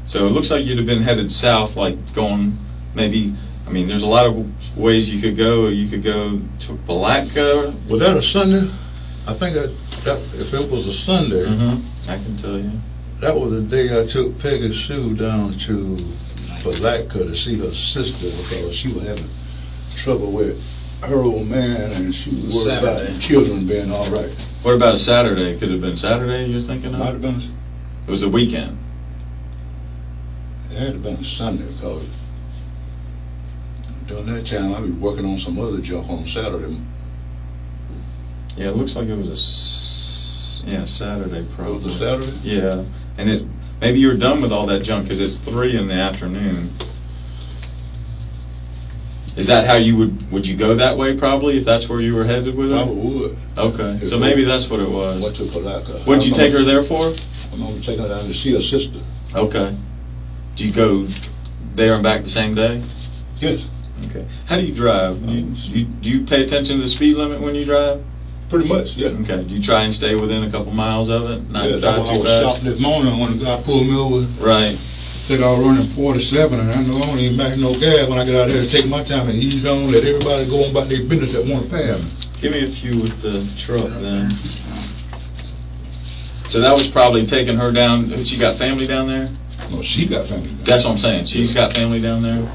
So it looks like you'd have been headed south, like going maybe, there's a lot of ways you could go. You could go to Palatka. Was that a Sunday? I think that if it was a Sunday, I can tell you. That was the day I took Peggy Sue down to Palatka to see her sister, because she was having trouble with her old man, and she was worried about the children being all right. What about a Saturday? Could it have been Saturday you're thinking of? Might have been. It was a weekend. It had to have been a Sunday, because during that time I'd be working on some other junk on Saturday. Yeah, it looks like it was a Saturday probably. It was a Saturday? Yeah, and maybe you were done with all that junk because it's 3 in the afternoon. Is that how would you go that way probably if that's where you were headed with her? Probably would. Okay, so maybe that's what it was. Went to Palatka. What did you take her there for? I'm taking her down to see her sister. Okay. Do you go there and back the same day? Yes. Okay. How do you drive? Do you pay attention to the speed limit when you drive? Pretty much, yeah. Okay. Do you try and stay within a couple miles of it? Not Yeah, drive that's why I too was fast? shocked this morning when the guy pulled me over. Right. Said I was running 47, and I know I don't even back no gas when I get out there to take my time and ease on, let everybody go on about their business that want to pass me. Give me a few with the truck then. So that was probably taking her down. She got family down there? No, she got family. That's what I'm saying. She's got family down there?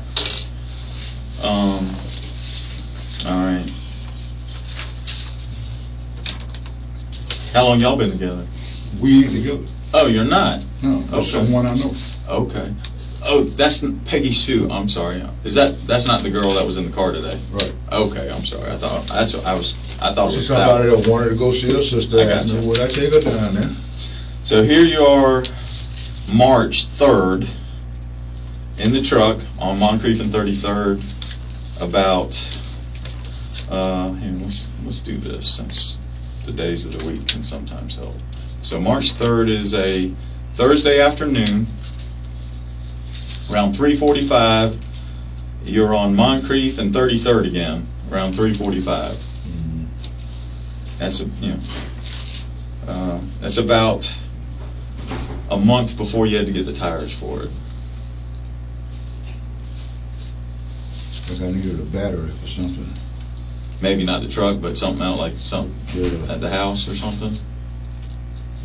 All right. How long y'all been together? We ain't together. Oh, you're not? No, that's Okay. someone I know. Okay. Oh, that's Peggy Sue. I'm sorry. That's not the girl that was in the car today? Right. Okay, I'm sorry. I thought it She's was somebody that. that wanted to go see her sister. I got Asked me, you. would I take her down there? So here you are, March 3rd, in the truck on Moncrief and 33rd, about, here, let's do this, since the days of the week can sometimes help. So March 3rd is a Thursday afternoon, around 3:45, you're on Moncrief and 33rd again, around 3:45. That's that's about a month before you had to get the tires for it. Because I needed a battery for something. Maybe not the truck, but something out like something Yeah. at the house or something.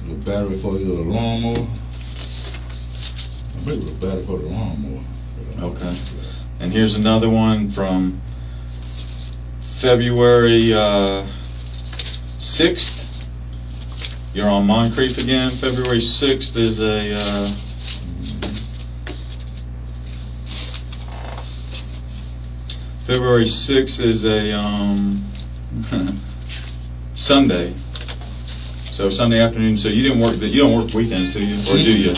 A battery for the lawnmower. I believe it was a battery for the lawnmower. Okay. And here's another one from February 6th. You're on Moncrief again. February 6th is a February 6th is a Sunday. So Sunday afternoon. So you don't work weekends, do you? Or do you?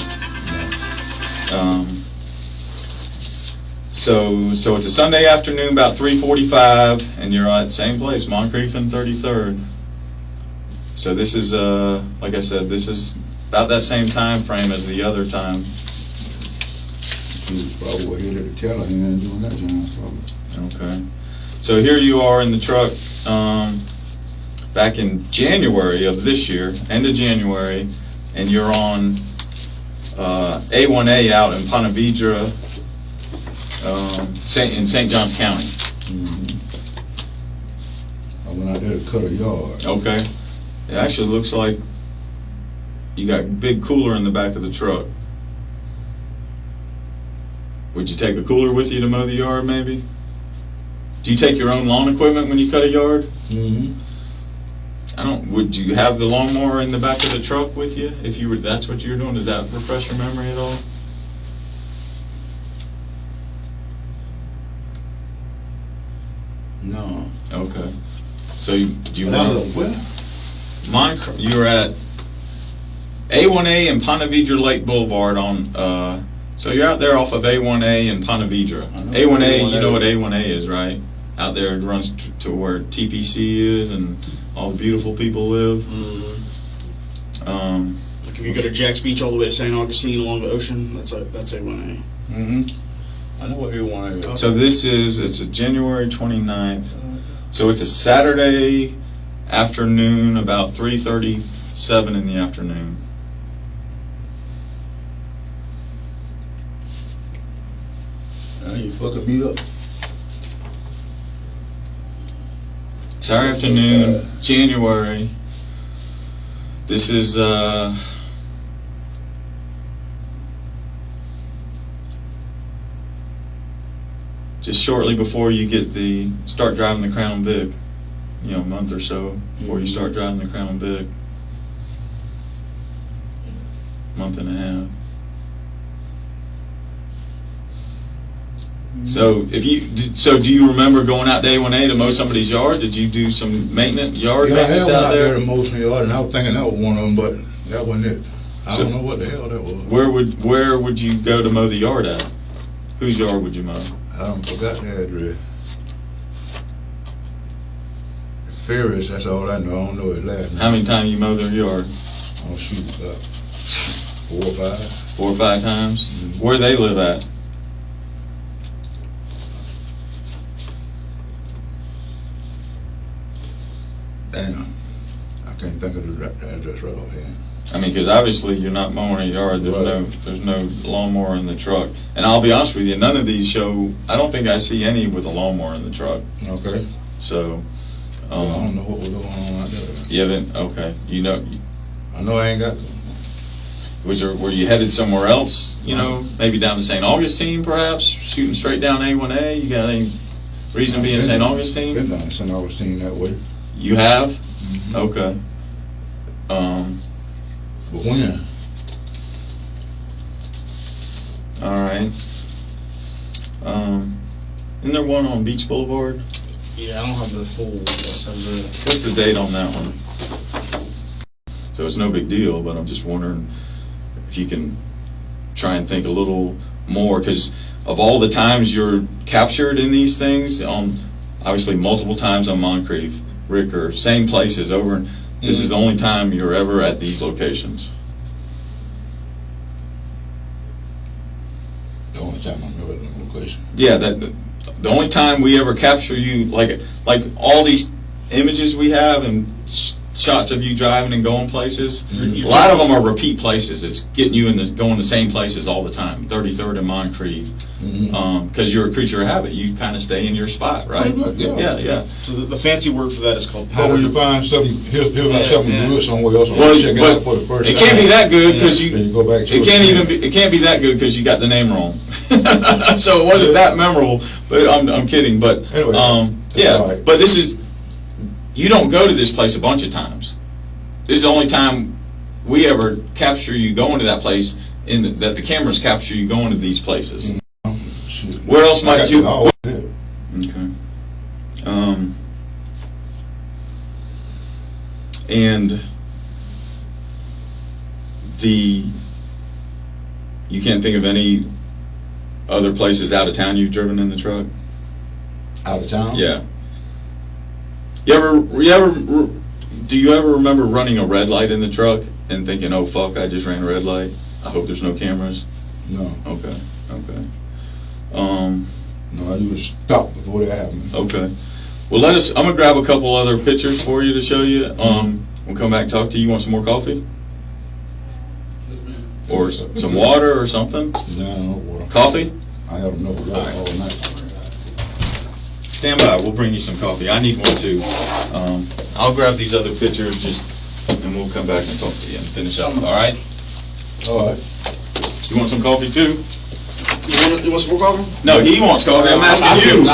So it's a Sunday afternoon, about 3:45, and you're at the same place, Moncrief and 33rd. So this is, like I said, this is about that same time frame as the other time. She was probably headed to Callahan doing that time, probably. Okay. So here you are in the truck back in January of this year, end of January, and you're on A1A out in Ponte Vedra, in St. Johns County. I went out there to cut a yard. Okay. It actually looks like you got a big cooler in the back of the truck. Would you take a cooler with you to mow the yard, maybe? Do you take your own lawn equipment when you cut a yard? Mm-hmm. Would you have the lawnmower in the back of the truck with you if you were, that's what you're doing? Does that refresh your memory at all? No. Okay. So do you Well, want where? you're at A1A and Ponte Vedra Lake Boulevard on, so you're out there off of A1A and Ponte Vedra. I know A1A, A1A. you know what A1A is, right? Out there it runs to where TPC is and all the beautiful people live. Like if you go to Jack's Beach all the way to St. Augustine along the ocean, that's A1A. Mm-hmm. I know what A1A is. So it's a January 29th. So it's a Saturday afternoon, about 3:37 in the afternoon. Now you fucking me up. Saturday afternoon, January. This is just shortly before you start driving the Crown Vic. A month or so before you start driving the Crown Vic. Month and a half. So do you remember going out to A1A to mow somebody's yard? Did you do some maintenance, yard Yeah, I maintenance had one out there? to mow some yard, and I was thinking that was one of them, but that wasn't it. I don't know what the hell that was. Where would you go to mow the yard at? Whose yard would you mow? I forgot the address. Ferris, that's all I know. I don't know his last name. How many times you mow their yard? Oh shoot, about 4 or 5. 4 or 5 times? Mhm. Where they live at? Damn, I can't think of the address right offhand. I mean, because obviously you're not mowing a yard. There's no lawnmower in the truck. And I'll be honest with you, none of these show. I don't think I see any with a lawnmower in the truck. Okay. So. I don't know what was going on out there. You haven't. Okay. You know. I know I ain't got. Were you headed somewhere else? You know, maybe down to St. Augustine, perhaps shooting straight down A1A. You got any reason being St. Augustine? Been down to St. Augustine that way. You have? Mm-hmm. Okay. But when? All right. Isn't there one on Beach Boulevard? Yeah, I don't have the full. What's the date on that one? So it's no big deal, but I'm just wondering if you can try and think a little more, because of all the times you're captured in these things, obviously multiple times on Moncrief, Ricker, same places over. This is the only time you're ever at these locations. The only time I'm ever at the location. Yeah, the only time we ever capture you, like all these images we have and shots of you driving and going places. Mm-hmm. A lot of them are repeat places. It's getting you going the same places all the time. 33rd and Moncrief, because you're a creature of habit. You kind of stay in your spot, right? Yeah. So the fancy word for that is called But when pattern. you find something, here's like something good somewhere else, Well, check it but out for the first it time. can't be that good because Then you go back to it can't be that good because you got the name wrong. So it wasn't that memorable. But I'm kidding. But Anyway, yeah. all right. But this is, you don't go to this place a bunch of times. This is the only time we ever capture you going to that place, that the cameras capture you going to these places. Shoot. Where else might you? Okay. And you can't think of any other places out of town you've driven in the truck? Out of town? Yeah. Do you ever remember running a red light in the truck and thinking, oh fuck, I just ran a red light, I hope there's no cameras? No. Okay. No, I usually stop before that happens. Okay. Well, I'm gonna grab a couple other pictures for you to show you. We'll come back and talk to you. You want some more coffee? Or some water or something? No water. Coffee? I haven't no water all night. Stand by. We'll bring you some coffee. I need one too. I'll grab these other pictures and we'll come back and talk to you and finish up. All right? All right. You want some coffee too? You want some more coffee? No, he wants coffee. I'm asking you.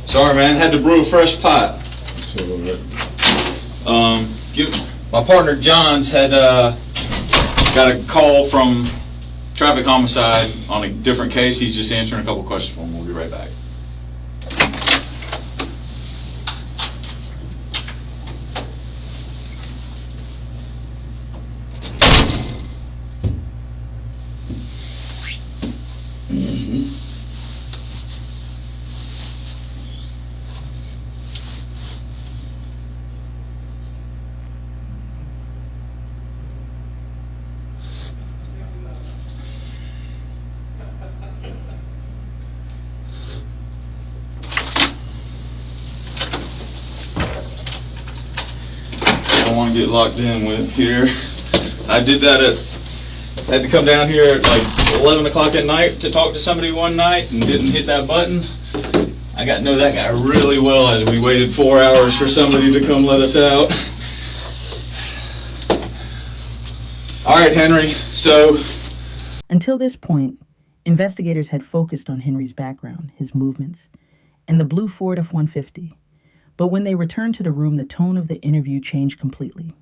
Sorry, man. Had to brew a fresh pot. So, My partner John's had got a call from traffic homicide on a different case. He's just answering a couple questions for him. We'll be right back. I want to get locked in with here. I did that had to come down here at like 11 o'clock at night to talk to somebody one night and didn't hit that button. I got to know that guy really well as we waited 4 hours for somebody to come let us out. All right, Henry, so... Until this point, investigators had focused on Henry's background, his movements, and the blue Ford F-150. But when they returned to the room, the tone of the interview changed completely.